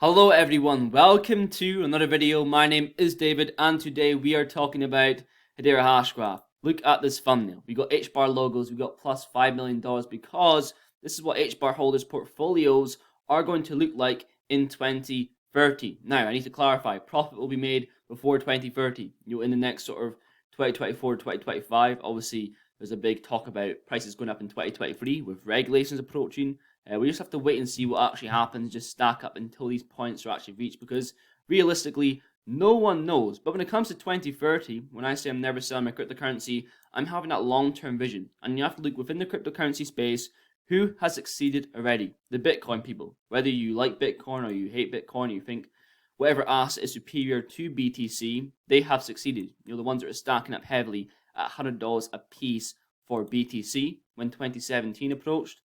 Hello everyone, welcome to another video. My name is David and today we are talking about Hedera Hashgraph. Look at this thumbnail. We got HBAR logos, we got plus $5 million because this is what HBAR holders' portfolios are going to look like in 2030. Now, I need to clarify, profit will be made before 2030, in the next sort of 2024, 2025. Obviously, there's a big talk about prices going up in 2023 with regulations approaching. We just have to wait and see what actually happens, just stack up until these points are actually reached, because realistically, no one knows. But when it comes to 2030, when I say I'm never selling my cryptocurrency, I'm having that long-term vision. And you have to look within the cryptocurrency space, who has succeeded already? The Bitcoin people. Whether you like Bitcoin or you hate Bitcoin, or you think whatever asset is superior to BTC, they have succeeded. The ones that are stacking up heavily at $100 a piece for BTC when 2017 approached.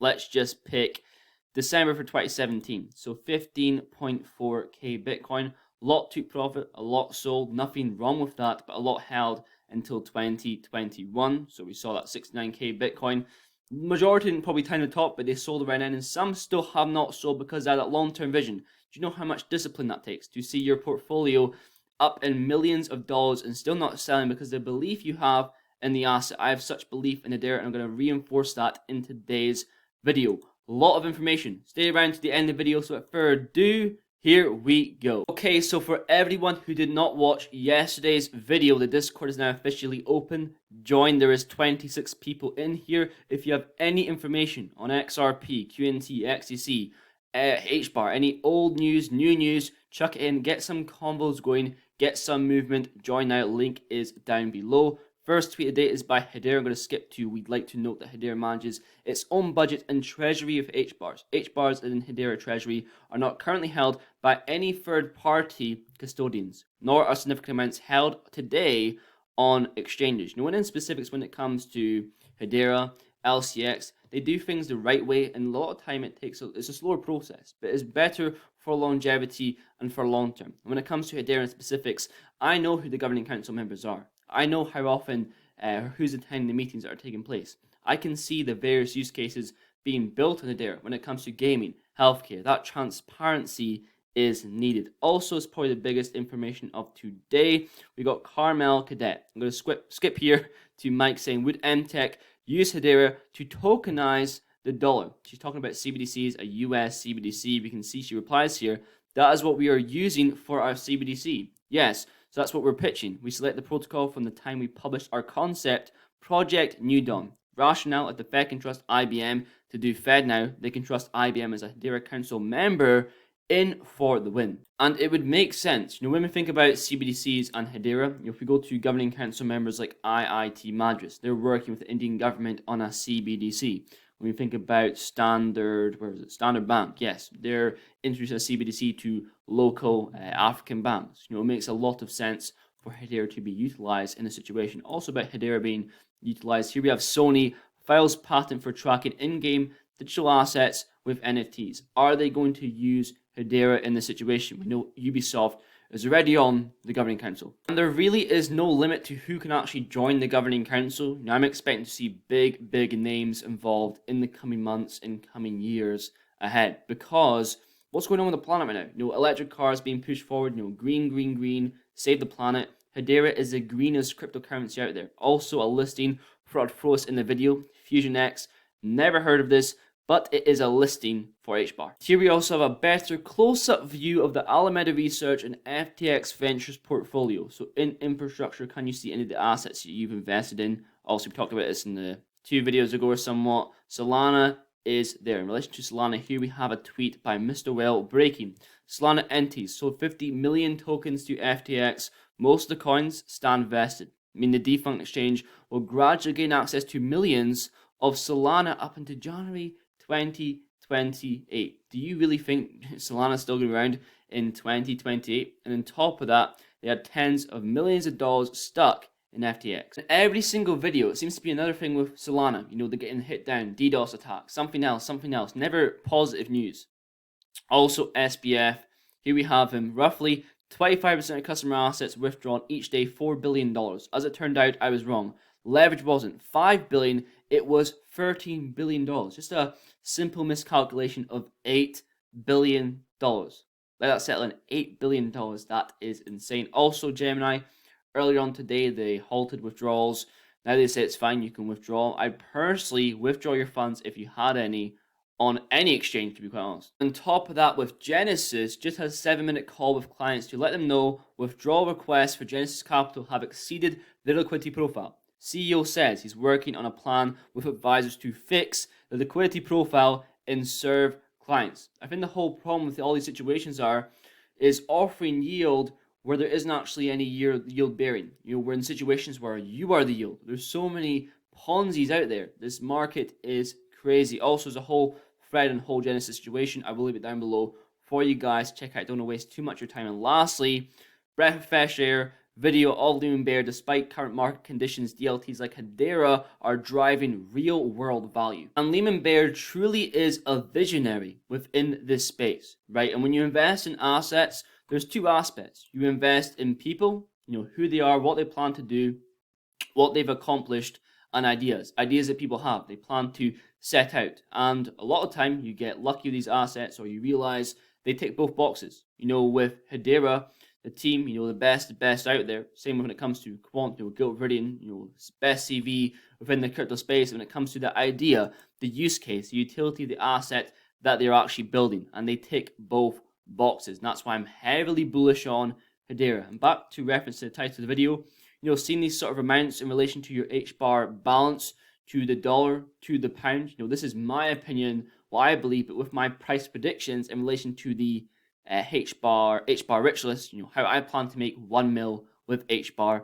Let's just pick December for 2017. So 15.4k Bitcoin. A lot took profit, a lot sold. Nothing wrong with that, but a lot held until 2021. So we saw that 69k Bitcoin. Majority didn't probably time the top, but they sold around then, and some still have not sold because they had that long-term vision. Do you know how much discipline that takes to see your portfolio up in millions of dollars and still not selling because the belief you have in the asset? I have such belief in Hedera, and I'm going to reinforce that in today's video. A lot of information. Stay around to the end of the video. So without further ado, here we go. Okay, so for everyone who did not watch yesterday's video, the Discord is now officially open. Join. There is 26 people in here. If you have any information on XRP, QNT, XTC, HBAR, any old news, new news, chuck it in. Get some combos going. Get some movement. Join now. Link is down below. First tweet of the day is by Hedera. I'm going to skip to, we'd like to note that Hedera manages its own budget and treasury of HBARs. HBARs in Hedera treasury are not currently held by any third-party custodians, nor are significant amounts held today on exchanges. When in specifics, when it comes to Hedera, LCX, they do things the right way, and a lot of time it's a slower process, but it's better for longevity and for long term. And when it comes to Hedera in specifics, I know who the governing council members are. I know how often who's attending the meetings that are taking place. I can see the various use cases being built on Hedera when it comes to gaming, healthcare. That transparency is needed. Also, it's probably the biggest information of today. We got Carmel Cadet. I'm going to skip here to Mike saying, would MTech use Hedera to tokenize the dollar? She's talking about CBDCs, a US CBDC. We can see she replies here, that is what we are using for our CBDC. Yes. So that's what we're pitching. We select the protocol from the time we published our concept, Project New Dawn. Rationale, if the Fed can trust IBM to do Fed now, they can trust IBM as a Hedera Council member in for the win. And it would make sense. When we think about CBDCs and Hedera, if we go to governing council members like IIT Madras, they're working with the Indian government on a CBDC. When we think about Standard Bank, yes, they're introducing a CBDC to local African banks. It makes a lot of sense for Hedera to be utilized in a situation. Also about Hedera being utilized, here we have Sony files patent for tracking in-game digital assets with NFTs. Are they going to use Hedera in this situation? We know Ubisoft is already on the governing council. And there really is no limit to who can actually join the governing council. I'm expecting to see big names involved in the coming months and coming years ahead, because what's going on with the planet right now? Electric cars being pushed forward, green, save the planet. Hedera is the greenest cryptocurrency out there. Also a listing for I'd throw this in the video, FusionX. Never heard of this, but it is a listing for HBAR. Here we also have a better close-up view of the Alameda Research and FTX Ventures portfolio. So in infrastructure, can you see any of the assets that you've invested in? Also, we talked about this in the 2 videos ago or somewhat. Solana is there. In relation to Solana, here we have a tweet by Mr. Well breaking. Solana entities sold 50 million tokens to FTX. Most of the coins stand vested. The defunct exchange will gradually gain access to millions of Solana up into January 2028. Do you really think Solana's still going to be around in 2028? And on top of that, they had tens of millions of dollars stuck in FTX. In every single video, it seems to be another thing with Solana. They're getting hit down, DDoS attack, something else, never positive news. Also, SBF, here we have him, roughly 25% of customer assets withdrawn each day, $4 billion. As it turned out, I was wrong. Leverage wasn't $5 billion, it was $13 billion. Just a simple miscalculation of $8 billion. Let that settle in. $8 billion. That is insane. Also, Gemini, earlier on today, they halted withdrawals. Now they say it's fine, you can withdraw. I'd personally withdraw your funds if you had any on any exchange, to be quite honest. On top of that, with Genesis, just has a 7-minute call with clients to let them know withdrawal requests for Genesis Capital have exceeded their liquidity profile. CEO says he's working on a plan with advisors to fix the liquidity profile and serve clients. I think the whole problem with all these situations is offering yield where there isn't actually any yield bearing. We're in situations where you are the yield. There's so many Ponzi's out there. This market is crazy. Also, as a whole thread and whole Genesis situation, I will leave it down below for you guys. Check out. Don't want to waste too much of your time. And lastly, breath of fresh air. Video of Lehman Bear. Despite current market conditions, DLTs like Hedera are driving real world value. And Lehman Bear truly is a visionary within this space, right? And when you invest in assets, there's two aspects. You invest in people, who they are, what they plan to do, what they've accomplished, and ideas that people have. They plan to set out. And a lot of time you get lucky with these assets, or you realize they tick both boxes. With Hedera, the team, the best out there. Same when it comes to Quant, Gilt Viridian, best CV within the crypto space. When it comes to the idea, the use case, the utility, the asset that they're actually building, and they tick both boxes. And that's why I'm heavily bullish on Hedera. And back to reference to the title of the video, seeing these sort of amounts in relation to your HBAR balance, to the dollar, to the pound. This is my opinion, what I believe, but with my price predictions in relation to the HBAR rich list, how I plan to make 1 mil with HBAR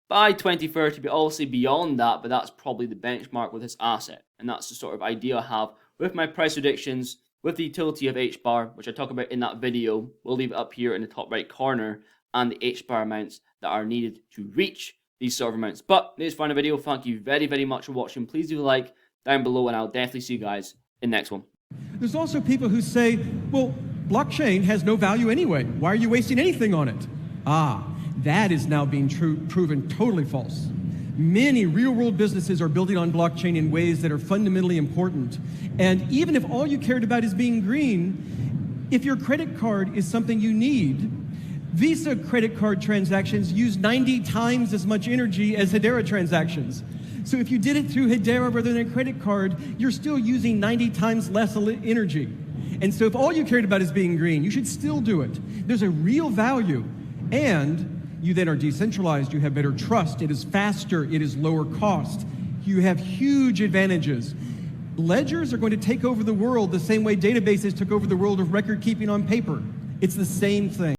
by 2030, but obviously beyond that, but that's probably the benchmark with this asset. And that's the sort of idea I have with my price predictions, with the utility of HBAR, which I talk about in that video. We'll leave it up here in the top right corner, and the HBAR amounts that are needed to reach these sort of amounts. But this is the final video. Thank you very, very much for watching. Please do like down below, and I'll definitely see you guys in the next one. There's also people who say, well, blockchain has no value anyway. Why are you wasting anything on it? That is now being proven totally false. Many real-world businesses are building on blockchain in ways that are fundamentally important. And even if all you cared about is being green, if your credit card is something you need, Visa credit card transactions use 90 times as much energy as Hedera transactions. So if you did it through Hedera rather than a credit card, you're still using 90 times less energy. And so if all you cared about is being green, you should still do it. There's a real value. And you then are decentralized, you have better trust, it is faster, it is lower cost. You have huge advantages. Ledgers are going to take over the world the same way databases took over the world of record keeping on paper. It's the same thing.